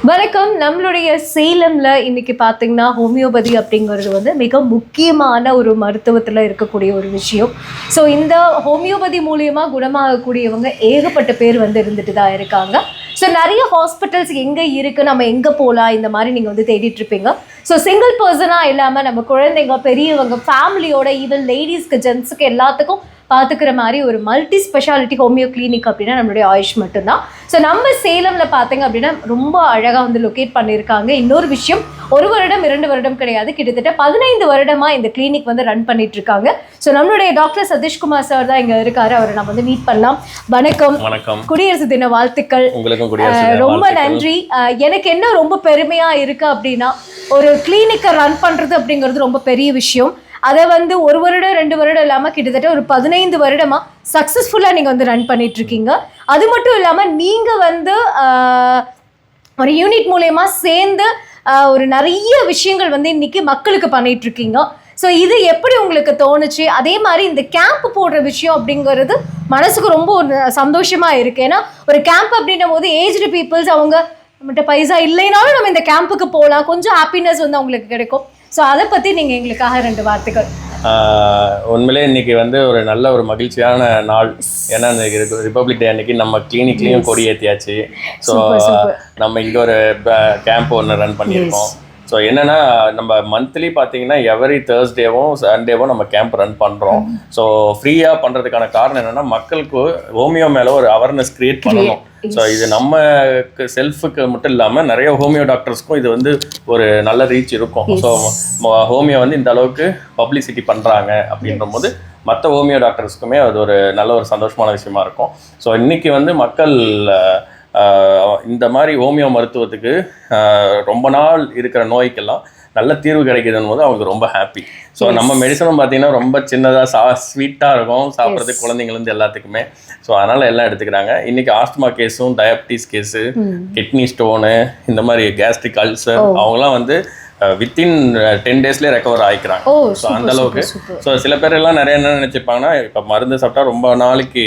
வணக்கம். நம்மளுடைய சேலம்ல இன்னைக்கு பார்த்தீங்கன்னா ஹோமியோபதி அப்படிங்கிறது வந்து மிக முக்கியமான ஒரு மருத்துவத்தில் இருக்கக்கூடிய ஒரு விஷயம். ஸோ இந்த ஹோமியோபதி மூலியமா குணமாகக்கூடியவங்க ஏகப்பட்ட பேர் வந்து இருந்துட்டு தான் இருக்காங்க. ஸோ நிறைய ஹாஸ்பிட்டல்ஸ் எங்கே இருக்குது, நம்ம எங்கே போகலாம், இந்த மாதிரி நீங்கள் வந்து தேடிட்டு இருப்பீங்க. ஸோ சிங்கிள் பர்சனாக இல்லாமல் நம்ம குழந்தைங்க, பெரியவங்க, ஃபேமிலியோட, ஈவன் லேடிஸ்க்கு, ஜென்ஸுக்கு எல்லாத்துக்கும் பார்த்துக்கிற மாதிரி ஒரு மல்டி ஸ்பெஷாலிட்டி ஹோமியோ கிளினிக் அப்படின்னா நம்மளுடைய ஆயுஷ் மட்டும்தான். ஸோ நம்ம சேலமில் பார்த்தீங்க அப்படின்னா ரொம்ப அழகாக வந்து லொக்கேட் பண்ணியிருக்காங்க. இன்னொரு விஷயம், 1 வருடம் 2 வருடம் கிடையாது, கிட்டத்தட்ட 15 வருடமாக இந்த கிளினிக் வந்து ரன் பண்ணிட்டு இருக்காங்க. ஸோ நம்மளுடைய டாக்டர் சதீஷ்குமார் சார் தான் இங்கே இருக்காரு. அவரை நம்ம வந்து மீட் பண்ணலாம். வணக்கம். வணக்கம். குடியரசு தின வாழ்த்துக்கள். ரொம்ப நன்றி. எனக்கு என்ன ரொம்ப பெருமையாக இருக்குது அப்படின்னா, ஒரு கிளினிக்கை ரன் பண்ணுறது அப்படிங்கிறது ரொம்ப பெரிய விஷயம். அதை வந்து 1 வருடம் 2 வருடம் இல்லாமல் கிட்டத்தட்ட ஒரு 15 வருடமாக சக்ஸஸ்ஃபுல்லாக நீங்கள் வந்து ரன் பண்ணிகிட்ருக்கீங்க. அது மட்டும் இல்லாமல் நீங்கள் வந்து ஒரு யூனிட் மூலயமா சேர்ந்து ஒரு நிறைய விஷயங்கள் வந்து இன்றைக்கி மக்களுக்கு பண்ணிகிட்ருக்கீங்க. ஸோ இது எப்படி உங்களுக்கு தோணுச்சு? அதே மாதிரி இந்த கேம்ப் போடுற விஷயம் அப்படிங்கிறது மனசுக்கு ரொம்ப ஒரு சந்தோஷமாக இருக்குது. ஏன்னா ஒரு கேம்ப் அப்படின்னும் போது ஏஜ்டு பீப்புள்ஸ், அவங்க நம்மகிட்ட பைசா இல்லைனாலும் நம்ம இந்த கேம்புக்கு போகலாம், கொஞ்சம் ஹாப்பினஸ் வந்து அவங்களுக்கு கிடைக்கும். ஸோ அதை பற்றி நீங்கள் எங்களுக்காக 2 வார்த்தைகள். உண்மையிலே இன்னைக்கு வந்து ஒரு நல்ல ஒரு மகிழ்ச்சியான நாள். ஏன்னா இன்னைக்கு ரிப்பப்ளிக் டே அன்னைக்கு நம்ம கிளினிக்லேயும் கொடி ஏற்றியாச்சு. ஸோ நம்ம இங்கே ஒரு கேம்ப் ஒன்று ரன் பண்ணியிருக்கோம். ஸோ என்னென்னா, நம்ம மந்த்லி பார்த்தீங்கன்னா எவரி தேர்ஸ்டேவும் சண்டேவும் நம்ம கேம்ப் ரன் பண்ணுறோம். ஸோ ஃப்ரீயாக பண்ணுறதுக்கான காரணம் என்னென்னா, மக்களுக்கு ஹோமியோ மேலே ஒரு அவேர்னஸ் க்ரியேட் பண்ணணும். ஸோ இது நம்ம செல்ஃபுக்கு மட்டும் இல்லாமல் நிறைய ஹோமியோ டாக்டர்ஸ்க்கும் இது வந்து ஒரு நல்ல ரீச் இருக்கும். ஸோ ஹோமியோ வந்து இந்த அளவுக்கு பப்ளிசிட்டி பண்ணுறாங்க அப்படின்ற போது மற்ற ஹோமியோ டாக்டர்ஸ்க்குமே அது ஒரு நல்ல ஒரு சந்தோஷமான விஷயமா இருக்கும். ஸோ இன்றைக்கி வந்து மக்கள் இந்த மாதிரி ஹோமியோ மருத்துவத்துக்கு ரொம்ப நாள் இருக்கிற நோய்க்கெல்லாம் நல்ல தீர்வு கிடைக்குதுன்னு போது அவங்களுக்கு ரொம்ப ஹாப்பி. ஸோ நம்ம மெடிசனும் பார்த்தீங்கன்னா ரொம்ப சின்னதாக ஸ்வீட்டாக இருக்கும், சாப்பிட்றதுக்கு குழந்தைங்கலேருந்து எல்லாத்துக்குமே. ஸோ அதனால் எல்லாம் எடுத்துக்கிறாங்க. இன்றைக்கி ஆஸ்துமா கேஸும், டயபிட்டிஸ் கேஸு, கிட்னி ஸ்டோனு, இந்த மாதிரி கேஸ்ட்ரிக் அல்சர், அவங்களாம் வந்து வித்தின் 10 டேஸ்லேயே ரெக்கவர் ஆகிக்கிறாங்க. ஸோ அந்த அளவுக்கு. ஸோ சில பேர் எல்லாம் நிறைய என்ன நினச்சிப்பாங்கன்னா, இப்போ மருந்து சாப்பிட்டா ரொம்ப நாளைக்கு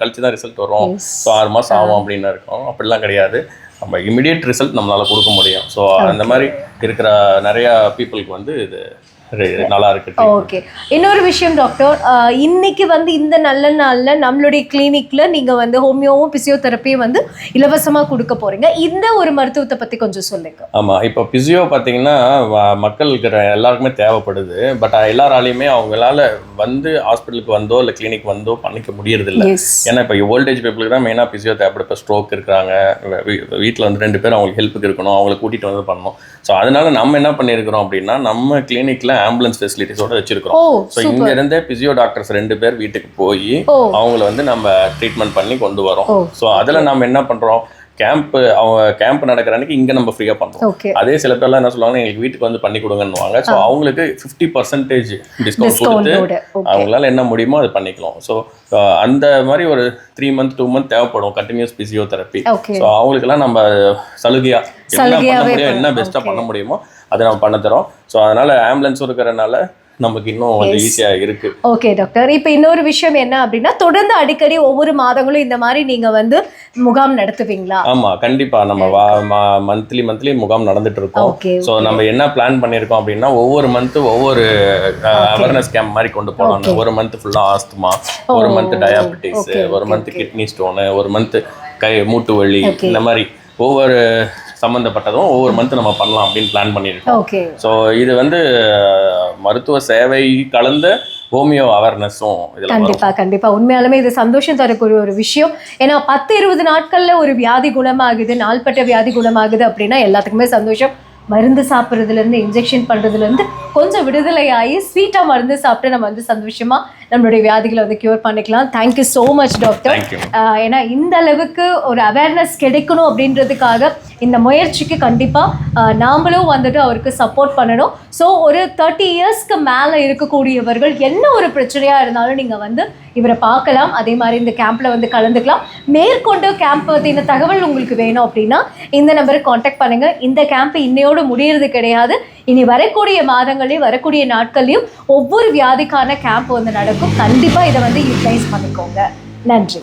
கழிச்சு தான் ரிசல்ட் வரும், ஸோ 6 மாதம் ஆகும் அப்படின்னு இருக்கும். அப்படிலாம் கிடையாது. நம்ம இமிடியேட் ரிசல்ட் நம்மளால் கொடுக்க முடியும். ஸோ அந்த மாதிரி இருக்கிற நிறையா பீப்புளுக்கு வந்து இது நல்லா இருக்கு. ஓகே. இன்னொரு விஷயம் டாக்டர், இன்னைக்கு வந்து இந்த நல்ல நாளில் நம்மளுடைய கிளினிக்ல நீங்க வந்து ஹோமியோவும் பிசியோதெரப்பியும் வந்து இலவசமா கொடுக்க போறீங்க. இந்த ஒரு மருத்துவத்தை பத்தி கொஞ்சம் சொல்லுங்க. ஆமா, இப்போ பிசியோ பார்த்தீங்கன்னா மக்களுக்கு எல்லாருக்குமே தேவைப்படுது. பட் எல்லாராலையுமே அவங்களால வந்து ஹாஸ்பிட்டலுக்கு வந்தோ இல்லை கிளினிக் வந்தோ பண்ணிக்க முடியறது இல்லை. ஏன்னா இப்போ ஓல்டேஜ் பீப்புளுக்கு தான் மெயினாக பிசியோ தேவைப்படும். இப்போ ஸ்ட்ரோக் இருக்கிறாங்க, வீட்டில் வந்து 2 பேர் அவங்களுக்கு ஹெல்ப்புக்கு இருக்கணும், அவங்களை கூட்டிகிட்டு வந்து பண்ணணும். ஸோ அதனால நம்ம என்ன பண்ணியிருக்கிறோம் அப்படின்னா, நம்ம கிளினிக்ல ஆம்புலன்ஸ் ஃபெசிலிட்டிஸோட வச்சிருக்கிறோம். ஸோ இங்க இருந்தே பிசியோ டாக்டர்ஸ் 2 பேர் வீட்டுக்கு போய் அவங்கள வந்து நம்ம ட்ரீட்மெண்ட் பண்ணி கொண்டு வரோம். ஸோ அதில் நம்ம என்ன பண்றோம், அவங்க கேம்ப் நடக்கிற அன்னைக்கு இங்கே நம்ம ஃப்ரீயாக பண்ணுறோம். அதே சில பேர்லாம் என்ன சொல்லுவாங்க, எங்களுக்கு வீட்டுக்கு வந்து பண்ணி கொடுங்கன்னுவாங்க. ஸோ அவங்களுக்கு 50% டிஸ்கவுண்ட் கொடுத்து அவங்களால என்ன முடியுமோ அது பண்ணிக்கலாம். ஸோ அந்த மாதிரி ஒரு 3 மந்த் 2 மந்த் தேவைப்படும் கண்டினியூஸ் பிசியோதெரப்பி. ஸோ அவங்களுக்குலாம் நம்ம சலுகையாக என்ன பண்ண முடியும், என்ன பெஸ்ட்டாக பண்ண முடியுமோ அதை நம்ம பண்ண தரோம். ஸோ அதனால ஆம்புலன்ஸும் இருக்கிறனால நமக்கு இன்னும் கொஞ்சம் ஈஸியா இருக்கு. ஓகே டாக்டர், இப்போ இன்னொரு விஷயம் என்ன அப்படின்னா, தொடர்ந்து அடிக்கடி ஒவ்வொரு மாதங்களும் இந்த மாதிரி நீங்க வந்து முகாம் நடத்துவீங்களா? ஆமா, கண்டிப்பா. நம்ம மந்த்லி முகாம் நடந்துட்டு இருக்கோம். ஸோ நம்ம என்ன பிளான் பண்ணியிருக்கோம் அப்படின்னா, ஒவ்வொரு மந்த் ஒவ்வொரு அவேர்னஸ் கேம்ப் மாதிரி கொண்டு போகலாம். ஒரு மந்த் ஃபுல்லா ஆஸ்துமா, ஒரு மந்த் டயாபிட்டிஸ், ஒரு மந்த் கிட்னி ஸ்டோனு, ஒரு மந்த் மூட்டு வலி, இந்த மாதிரி ஒவ்வொரு சம்மந்தப்பட்டதும் ஒவ்வொரு மந்த் நம்ம பண்ணலாம் அப்படின்னு பிளான் பண்ணியிருக்கோம். ஸோ இது வந்து மருத்துவ சேவை கலந்த ஹோமியோ அவேர்னஸும் கண்டிப்பா உண்மையாலுமே இது சந்தோஷம் தரக்கூடிய ஒரு விஷயம். ஏன்னா 10-20 நாட்கள்ல ஒரு வியாதி குணமாகுது, நாள்பட்ட வியாதி குணமாகுது அப்படின்னா எல்லாத்துக்குமே சந்தோஷம். மருந்து சாப்பிட்றதுலேருந்து, இன்ஜெக்ஷன் பண்ணுறதுலேருந்து கொஞ்சம் விடுதலையாகி ஸ்வீட்டாக மருந்து சாப்பிட்டு நம்ம வந்து சந்தோஷமாக நம்மளுடைய வியாதிகளை வந்து க்யூர் பண்ணிக்கலாம். Thank you so much doctor. ஏன்னா இந்த அளவுக்கு ஒரு அவேர்னஸ் கிடைக்கணும் அப்படின்றதுக்காக இந்த முயற்சிக்கு கண்டிப்பாக நாமளும் வந்துட்டு அவருக்கு சப்போர்ட் பண்ணணும். ஸோ ஒரு 30 இயர்ஸ்க்கு மேலே இருக்கக்கூடியவர்கள் என்ன ஒரு பிரச்சனையாக இருந்தாலும் நீங்கள் வந்து இவரை பார்க்கலாம். அதே மாதிரி இந்த கேம்பில் வந்து கலந்துக்கலாம். மேற்கொண்டு கேம்ப் பற்றின தகவல் உங்களுக்கு வேணும் அப்படின்னா இந்த நம்பருக்கு காண்டாக்ட் பண்ணுங்கள். இந்த கேம்ப் இன்னையோடு முடியறது கிடையாது. இனி வரக்கூடிய மாதங்களையும் வரக்கூடிய நாட்கள்லையும் ஒவ்வொரு வியாதிக்கான கேம்ப் வந்து நடக்கும். கண்டிப்பாக இதை வந்து யூட்டிலைஸ் பண்ணிக்கோங்க. நன்றி.